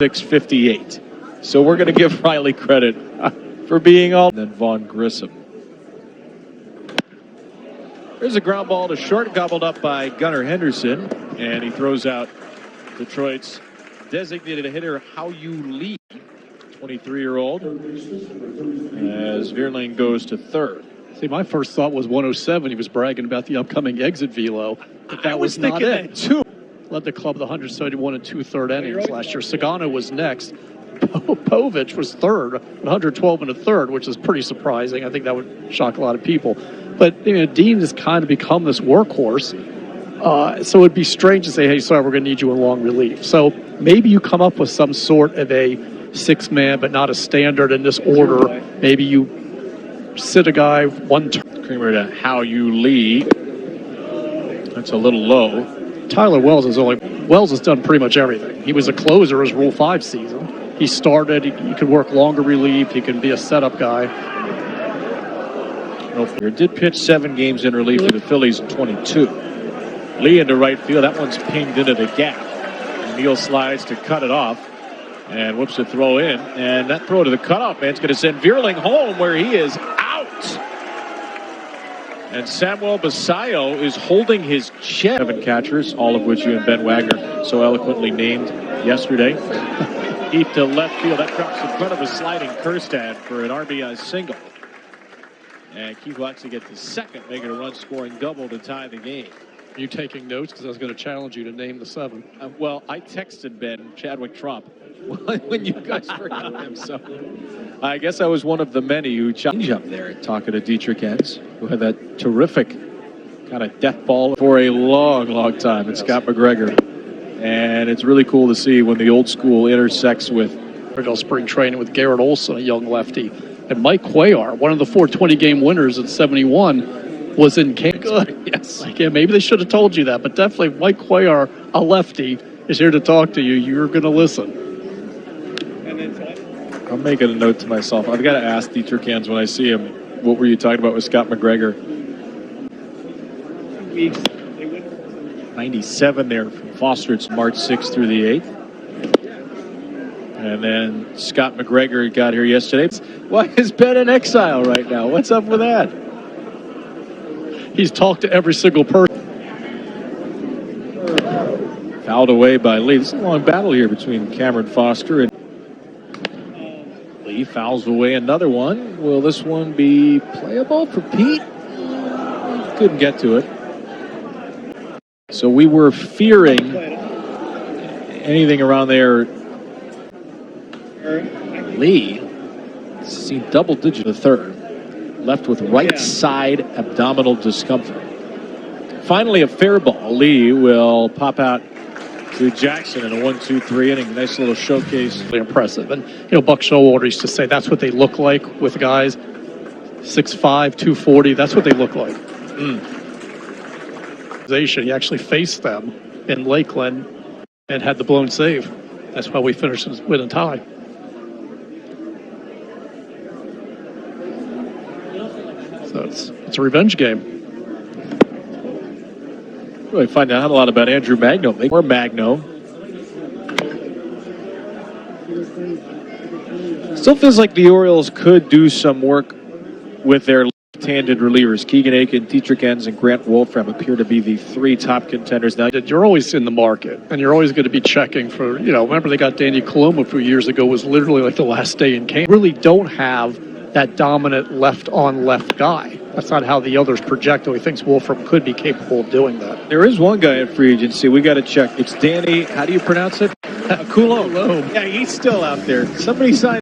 658. So we're going to give Riley credit for being all. Then Vaughn Grissom. There's a ground ball to short, gobbled up by Gunnar Henderson, and he throws out Detroit's designated hitter Hao-Yu Lee, 23-year-old, as Vierling goes to third. See, my first thought was 107. He was bragging about the upcoming exit velo, but that was not it. Too. Led the club the 171 and 2/3 innings last year. Sagano was next. Povich was third, 112 and a third, which is pretty surprising. I think that would shock a lot of people. But Dean has kind of become this workhorse. So it'd be strange to say, hey, sorry, we're going to need you in long relief. So maybe you come up with some sort of a six-man, but not a standard in this order. Maybe you sit a guy one turn. Kramer to Hao-Yu Lee. That's a little low. Tyler Wells has done pretty much everything. He was a closer his Rule 5 season. He started, he could work longer relief, he can be a setup guy. Did pitch 7 games in relief for the Phillies in 22. Lee into right field. That one's pinged into the gap. And Neal slides to cut it off and whoops a throw in. And that throw to the cutoff man's going to send Vierling home, where he is out. And Samuel Basayo is holding his chest. 7 catchers, all of which you and Ben Wagner so eloquently named yesterday. Deep to left field. That drops in front of a sliding Kerstad for an RBI single. And Keith will actually get to second, making a run-scoring double to tie the game. Are you taking notes? Because I was going to challenge you to name the 7. Well, I texted Ben Chadwick Trump when you guys forgot him. So I guess I was one of the many who changed up there talking to Dietrich Enns, who had that terrific kind of death ball for a long, long time. It's Scott McGregor. And it's really cool to see when the old school intersects with spring training with Garrett Olson, a young lefty. And Mike Cuellar, one of the 420-game winners in 71, was in camp. Good. Yes. Maybe they should have told you that, but definitely Mike Cuellar, a lefty, is here to talk to you. You're going to listen. I'm making a note to myself. I've got to ask Dietrich Enns when I see him, what were you talking about with Scott McGregor? 97 there from Foster. It's March 6th through the 8th. And then Scott McGregor got here yesterday. Why is Ben in exile right now? What's up with that? He's talked to every single person. Fouled away by Lee. This is a long battle here between Cameron Foster and Lee. Fouls away another one. Will this one be playable for Pete? Couldn't get to it. So we were fearing anything around there. Lee seen double digit the third. Left with right side abdominal discomfort. Finally, a fair ball. Lee will pop out to Jackson in a 1-2-3 inning. Nice little showcase. Really impressive. And, Buck Showalter used to say that's what they look like with guys 6'5", 240. That's what they look like. He actually faced them in Lakeland and had the blown save. That's why we finished with a tie. So it's a revenge game. Really find out a lot about Andrew Magno. Or Magno. Still feels like the Orioles could do some work with their left-handed relievers. Keegan Aiken, Dietrich Enns, and Grant Wolfram appear to be the 3 top contenders now. You're always in the market, and you're always going to be checking for, remember they got Danny Coloma a few years ago, was literally like the last day in camp. Really don't have that dominant left-on-left guy. That's not how the others project, though he thinks Wolfram could be capable of doing that. There is one guy in free agency. We got to check. It's Danny, how do you pronounce it? Coulombe. Yeah, he's still out there. Somebody signed